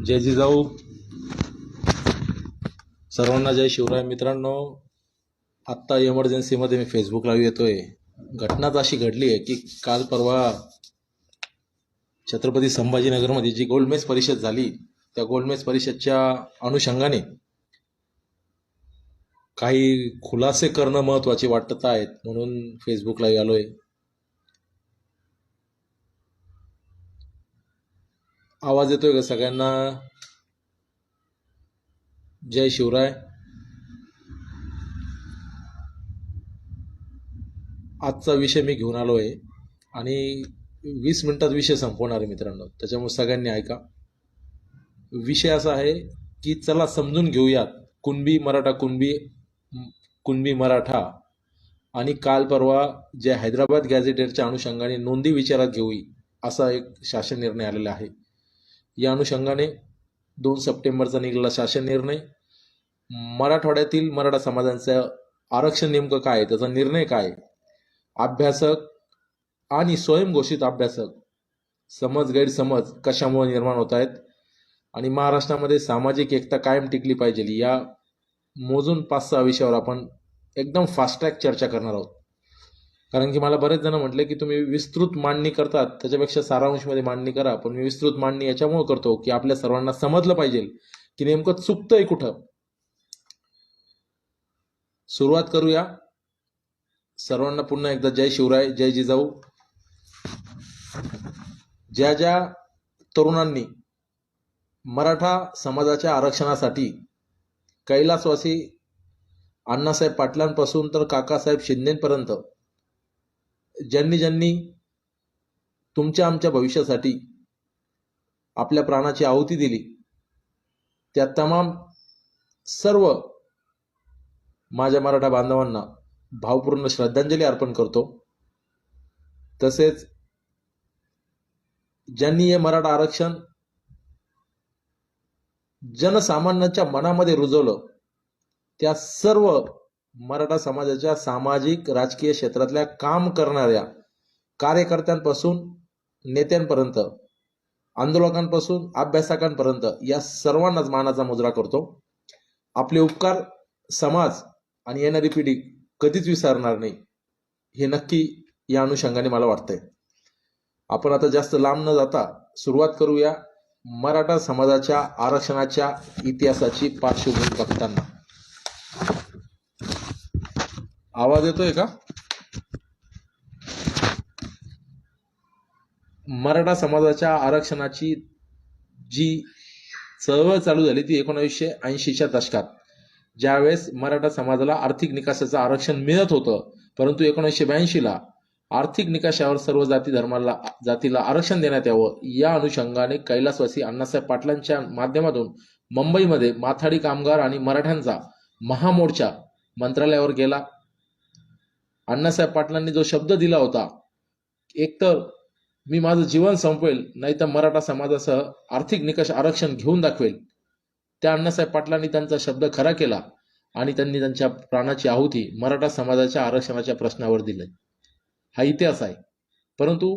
जय जिजाऊ. सर्वांना जय शिवराय. मित्रांनो, आत्ता इमर्जन्सीमध्ये मी फेसबुक लाईव्ह येतोय. घटनाच अशी घडली आहे की काल परवा छत्रपती संभाजीनगरमध्ये जी गोलमेज परिषद झाली, त्या गोलमेज परिषदच्या अनुषंगाने काही खुलासे करणं महत्त्वाचे वाटत आहेत, म्हणून फेसबुक लाईव्ह आलोय. आवाज येतोय का सगळ्यांना? जय शिवराय. आजचा विषय मी घेऊन आलो आहे आणि 20 मिनिटात विषय संपवणार आहे मित्रांनो, त्याच्यामुळे सगळ्यांनी ऐका. विषय असा आहे की चला समजून घेऊयात कुणबी मराठा, कुणबी मराठा आणि काल परवा जे हैदराबाद गॅझेटेडच्या अनुषंगाने नोंदी विचारात घेऊ असा एक शासन निर्णय आलेला आहे. या अनुषंगाने 2 सप्टेंबरचा निघालेला शासन निर्णय, मराठवाड्यातील मराठा समाजाचं आरक्षण नेमकं काय, त्याचा निर्णय काय, अभ्यासक आणि स्वयंघोषित अभ्यासक समज गैरसमज कशामुळे निर्माण होत आहेत आणि महाराष्ट्रामध्ये सामाजिक एकता कायम टिकली पाहिजे, या मोजून 5-6 विषयावर आपण एकदम फास्ट ट्रॅक चर्चा करणार आहोत. कारण की मला बरेच जण म्हटले की तुम्ही विस्तृत मांडणी करतात, त्याच्यापेक्षा सारांशमध्ये मांडणी करा. पण मी विस्तृत मांडणी याच्यामुळे करतो की आपल्या सर्वांना समजलं पाहिजे की नेमकं चुकतंय कुठं. सुरुवात करूया. सर्वांना पुन्हा एकदा जय शिवराय, जय जिजाऊ. ज्या ज्या तरुणांनी मराठा समाजाच्या आरक्षणासाठी कैलासवासी अण्णासाहेब पाटलांपासून तर काकासाहेब शिंदेपर्यंत ज्यांनी तुमच्या आमच्या भविष्यासाठी आपल्या प्राणाची आहुती दिली, त्या तमाम सर्व माझ्या मराठा बांधवांना भावपूर्ण श्रद्धांजली अर्पण करतो. तसेच ज्यांनी हे मराठा आरक्षण जनसामान्यांच्या मनामध्ये रुजवलं, त्या सर्व मराठा समाजाच्या सामाजिक राजकीय क्षेत्रातल्या काम करणाऱ्या कार्यकर्त्यांपासून नेत्यांपर्यंत, आंदोलकांपासून अभ्यासकांपर्यंत या सर्वांनाच मानाचा मुजरा करतो. आपले उपकार समाज आणि येणारी पिढी कधीच विसरणार नाही, हे नक्की या अनुषंगाने मला वाटतंय. आपण आता जास्त लांब न जाता सुरुवात करूया मराठा समाजाच्या आरक्षणाच्या इतिहासाची पार्श्वभूमी बघताना. आवाज येतोय का? मराठा समाजाच्या आरक्षणाची जी चळवळ चालू झाली ती 1980च्या दशकात, ज्यावेळेस मराठा समाजाला आर्थिक निकषाचं आरक्षण मिळत होतं. परंतु 1982ला आर्थिक निकषावर सर्व जातीला आरक्षण देण्यात यावं, या अनुषंगाने कैलासवासी अण्णासाहेब पाटलांच्या माध्यमातून मुंबईमध्ये माथाडी कामगार आणि मराठ्यांचा महामोर्चा मंत्रालयावर गेला. अण्णासाहेब पाटलांनी जो शब्द दिला होता, एकतर मी माझं जीवन संपवेल, नाही तर मराठा समाजासह आर्थिक निकष आरक्षण घेऊन दाखवेल, त्या अण्णासाहेब पाटलांनी त्यांचा शब्द खरा केला आणि त्यांनी त्यांच्या प्राणाची आहुती मराठा समाजाच्या आरक्षणाच्या प्रश्नावर दिली. हा इतिहास आहे. परंतु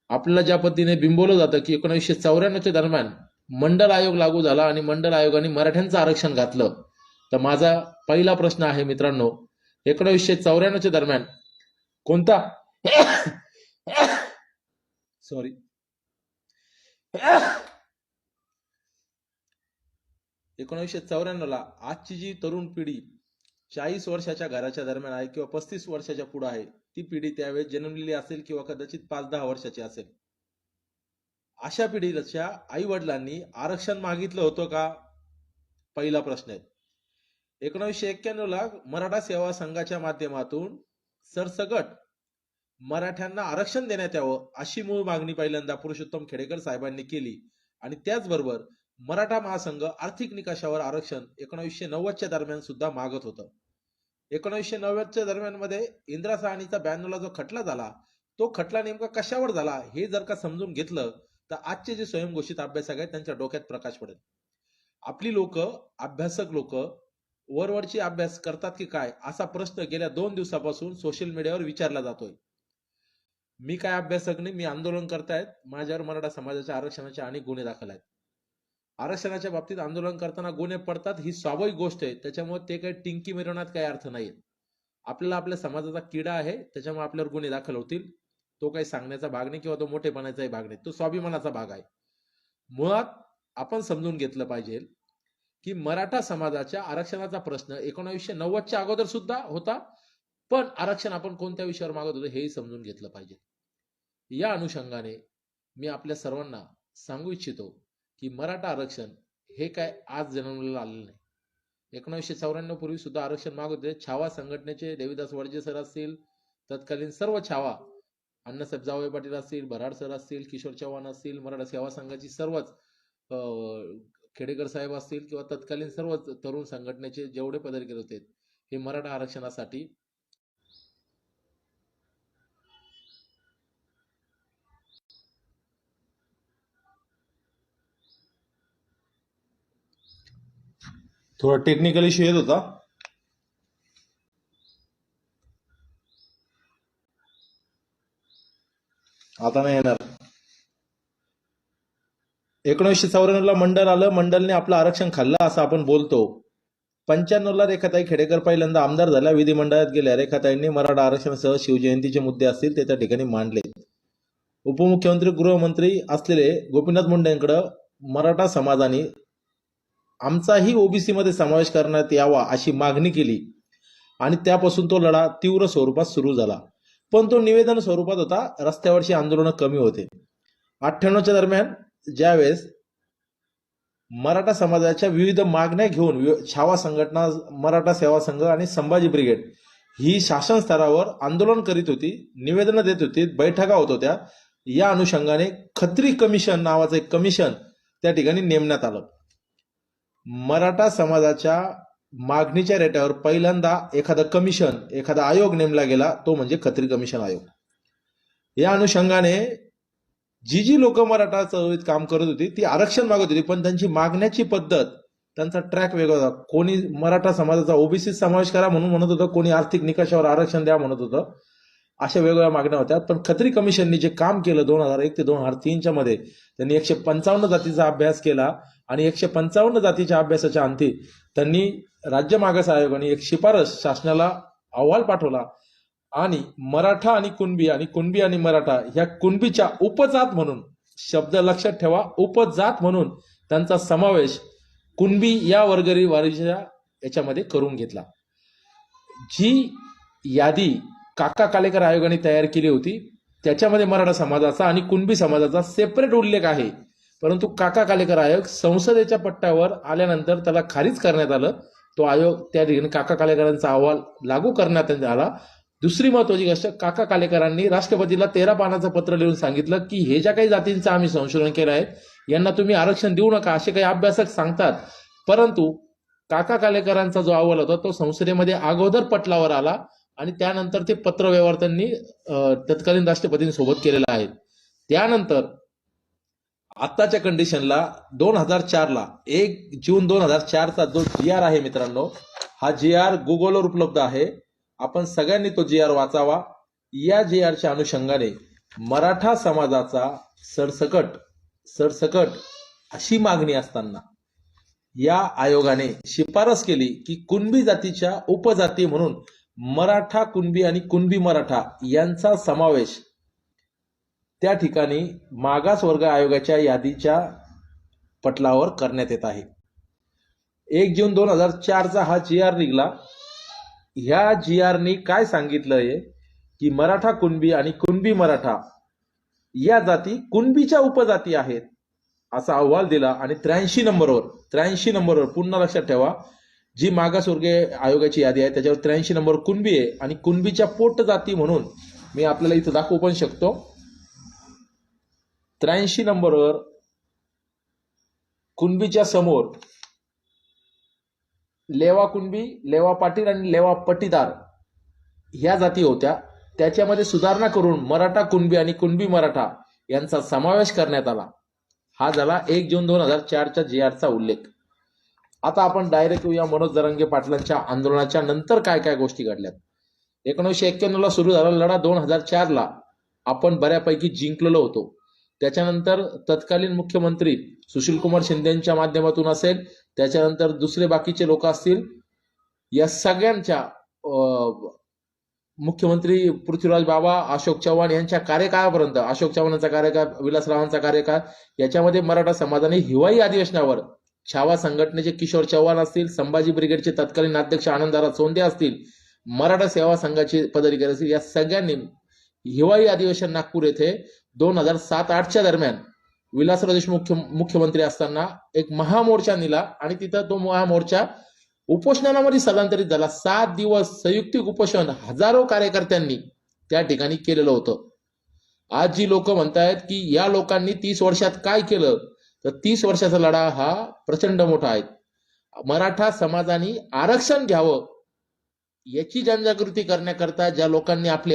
आपल्याला ज्या पद्धतीने बिंबवलं जातं की 1994च्या दरम्यान मंडल आयोग लागू झाला आणि मंडल आयोगाने मराठ्यांचं आरक्षण घातलं, तर माझा पहिला प्रश्न आहे मित्रांनो, 1994च्या दरम्यान कोणता 1994ला आजची जी तरुण पिढी 40 वर्षाच्या घराच्या दरम्यान आहे किंवा 35 वर्षाच्या पुढे आहे, ती पिढी त्यावेळेस जन्मलेली असेल किंवा कदाचित 5-10 वर्षाची असेल. अशा पिढीच्या आई वडिलांनी आरक्षण मागितलं होतं का? पहिला प्रश्न आहे. 1991ला मराठा सेवा संघाच्या माध्यमातून सरसकट मराठ्यांना आरक्षण देण्यात यावं अशी मूळ मागणी पहिल्यांदा पुरुषोत्तम खेडेकर साहेबांनी केली. आणि त्याचबरोबर मराठा महासंघ आर्थिक निकषावर आरक्षण 1990च्या दरम्यान सुद्धा मागत होतं. 1990च्या दरम्यान मध्ये इंदिरा साहनीचा 92ला जो खटला झाला, तो खटला नेमका कशावर झाला हे जर का समजून घेतलं तर आजचे जे स्वयंघोषित अभ्यासक आहेत त्यांच्या डोक्यात प्रकाश पडेल. आपली लोक, अभ्यासक लोक वरवरची अभ्यास करतात की काय, असा प्रश्न गेल्या 2 दिवसापासून सोशल मीडियावर विचारला जातोय. मी काय अभ्यासक नाही, मी आंदोलन करतायत, माझ्यावर मराठा समाजाच्या आरक्षणाचे अनेक गुन्हे दाखल आहेत. आरक्षणाच्या बाबतीत आंदोलन करताना गुन्हे पडतात ही स्वाभाविक गोष्ट आहे, त्याच्यामुळे ते काही टिंकी मिरवण्यात काही अर्थ नाही. आपल्याला आपल्या समाजाचा किडा आहे, त्याच्यामुळे आपल्यावर गुन्हे दाखल होतील. तो काही सांगण्याचा भाग नाही किंवा तो मोठेपणाचाही भाग नाही, तो स्वाभिमानाचा भाग आहे. मुळात आपण समजून घेतलं पाहिजे की मराठा समाजाच्या आरक्षणाचा प्रश्न 1990च्या अगोदर सुद्धा होता, पण आरक्षण आपण कोणत्या विषयावर मागत होतो हेही समजून घेतलं पाहिजे. या अनुषंगाने मी आपल्या सर्वांना सांगू इच्छितो की मराठा आरक्षण हे काय आज जन्मलेलं आलेलं नाही. 1994 पूर्वी सुद्धा आरक्षण मागत होते. छावा संघटनेचे देवीदास वडजे सर असतील, तत्कालीन सर्व छावा, अण्णासाहेब जावळे पाटील असतील, भराड सर असतील, किशोर चव्हाण असतील, मराठा सेवा संघाची सर्वच खेडेकर साहेब असतील किंवा तत्कालीन सर्व तरुण संघटनेचे जेवढे पदाधिकारी होते हे मराठा आरक्षणासाठी थोडा टेक्निकल इश्यू येत होता. आता नाही येणार. 1994ला मंडळ आलं, मंडळने आपलं आरक्षण खाल्लं असं आपण बोलतो. 95ला रेखाताई खेडेकर पहिल्यांदा आमदार झाल्या, विधिमंडळात गेल्या. रेखाताईंनी मराठा आरक्षणासह शिवजयंतीचे मुद्दे असतील ते त्या ठिकाणी मांडले. उपमुख्यमंत्री गृहमंत्री असलेले गोपीनाथ मुंडेंकडे मराठा समाजाने आमचाही ओबीसी मध्ये समावेश करण्यात यावा अशी मागणी केली आणि त्यापासून तो लढा तीव्र स्वरूपात सुरू झाला. पण तो निवेदन स्वरूपात होता, रस्त्यावरची आंदोलनं कमी होते. 98च्या दरम्यान ज्यावेळेस मराठा समाजाच्या विविध मागण्या घेऊन छावा संघटना, मराठा सेवा संघ आणि संभाजी ब्रिगेड ही शासन स्तरावर आंदोलन करीत होती, निवेदनं देत होती, बैठका होत होत्या. या अनुषंगाने खत्री कमिशन नावाचं एक कमिशन त्या ठिकाणी नेमण्यात आलं. मराठा समाजाच्या मागणीच्या रेट्यावर पहिल्यांदा एखादा कमिशन, एखादा आयोग नेमला गेला, तो म्हणजे खत्री कमिशन आयोग. या अनुषंगाने जी लोक मराठा चळवळीत काम करत होती ती आरक्षण मागत होती, पण त्यांची मागण्याची पद्धत, त्यांचा ट्रॅक वेगळा होता. कोणी मराठा समाजाचा ओबीसी समावेश करा म्हणून म्हणत होतं, कोणी आर्थिक निकषावर आरक्षण द्या म्हणत होतं. अशा वेगवेगळ्या मागण्या होत्या. पण खत्री कमिशननी जे काम केलं 2001 ते 2003च्या मध्ये, त्यांनी 155 जातीचा अभ्यास केला आणि 155 जातीच्या अभ्यासाच्या अंती त्यांनी राज्य मागास आयोगाने एक शिफारस शासनाला अहवाल पाठवला आणि मराठा आणि कुणबी आणि मराठा ह्या कुणबीच्या उपजात म्हणून, शब्द लक्षात ठेवा, उपजात म्हणून त्यांचा समावेश कुणबी या वर्गवारीच्या याच्यामध्ये करून घेतला. जी यादी काका कालेकर आयोगाने तयार केली होती त्याच्यामध्ये मराठा समाजाचा आणि कुणबी समाजाचा सेपरेट उल्लेख आहे, परंतु काका कालेकर आयोग संसदेच्या पट्ट्यावर आल्यानंतर त्याला खारिज करण्यात आलं. तो आयोग त्या ठिकाणी काका कालेकरांचा अहवाल लागू करण्यात आला. दुसरी महत्वाची गोष्ट, काका कालेकरांनी राष्ट्रपतीला 13 पानाचं पत्र लिहून सांगितलं की हे ज्या काही जातींचं आम्ही संशोधन केलं आहे यांना तुम्ही आरक्षण देऊ नका असे काही अभ्यासक सांगतात. परंतु काका कालेकरांचा जो अहवाल होता तो संसदेमध्ये अगोदर पटलावर आला आणि त्यानंतर ते पत्रव्यवहार त्यांनी तत्कालीन राष्ट्रपतींसोबत केलेला आहे. त्यानंतर आत्ताच्या कंडिशनला 2004ला 1 जून 2004चा जो GR आहे मित्रांनो, हा GR गुगलवर उपलब्ध आहे. आपण सगळ्यांनी तो GR वाचावा. या GRच्या अनुषंगाने मराठा समाजाचा सरसकट अशी मागणी असताना या आयोगाने शिफारस केली की कुणबी जातीच्या उपजाती म्हणून मराठा कुणबी आणि कुणबी मराठा यांचा समावेश त्या ठिकाणी मागासवर्ग आयोगाच्या यादीच्या पटलावर करण्यात येत आहे. 1 जून 2004चा हा GR निघाला. ह्या GRनी काय सांगितलंय की मराठा कुणबी आणि कुणबी मराठा या जाती कुणबीच्या उपजाती आहेत असा अहवाल दिला आणि 83 नंबरवर पुन्हा लक्षात ठेवा, जी मागासवर्गीय आयोगाची यादी आहे त्याच्यावर 83 नंबर कुणबी आहे आणि कुणबीच्या पोट जाती म्हणून मी आपल्याला इथं दाखवू पण शकतो. 83 नंबरवर कुणबीच्या समोर लेवा कुणबी, लेवा पाटील आणि लेवा पटीदार ह्या जाती होत्या. त्याच्यामध्ये सुधारणा करून मराठा कुणबी आणि कुणबी मराठा यांचा समावेश करण्यात आला. हा झाला 1 जून 2004च्या GRचा उल्लेख. आता आपण डायरेक्ट येऊया मनोज जरांगे पाटलांच्या आंदोलनाच्या नंतर काय काय गोष्टी घडल्यात. 1991ला सुरू झाला लढा. 2004ला आपण बऱ्यापैकी जिंकलेलो होतो. त्याच्यानंतर तत्कालीन मुख्यमंत्री सुशीलकुमार शिंदेच्या माध्यमातून असेल, त्याच्यानंतर दुसरे बाकीचे लोक असतील, या सगळ्यांच्या मुख्यमंत्री पृथ्वीराज बाबा, अशोक चव्हाण यांच्या कार्यकाळापर्यंत, अशोक चव्हाणांचा कार्यकाळ, विलासरावांचा कार्यकाळ, याच्यामध्ये मराठा समाजाने हिवाळी अधिवेशनावर छावा संघटनेचे किशोर चव्हाण असतील, संभाजी ब्रिगेडचे तत्कालीन अध्यक्ष आनंदराव सोंदे असतील, मराठा सेवा संघाचे पदाधिकारी असतील, या सगळ्यांनी हिवाळी अधिवेशन नागपूर येथे 2007-8च्या दरम्यान विलासराव देशमुख मुख्यमंत्री असताना एक महामोर्चा नेला आणि तिथं तो महामोर्चा उपोषणामध्ये स्थलांतरित झाला. 7 दिवस संयुक्तिक उपोषण हजारो कार्यकर्त्यांनी त्या ठिकाणी केलेलं होतं. आज जी लोक म्हणतायत की या लोकांनी 30 वर्षात काय केलं, तर 30 वर्षाचा लढा हा प्रचंड मोठा आहे. मराठा समाजाने आरक्षण घ्यावं याची जनजागृती करण्याकरता ज्या लोकांनी आपले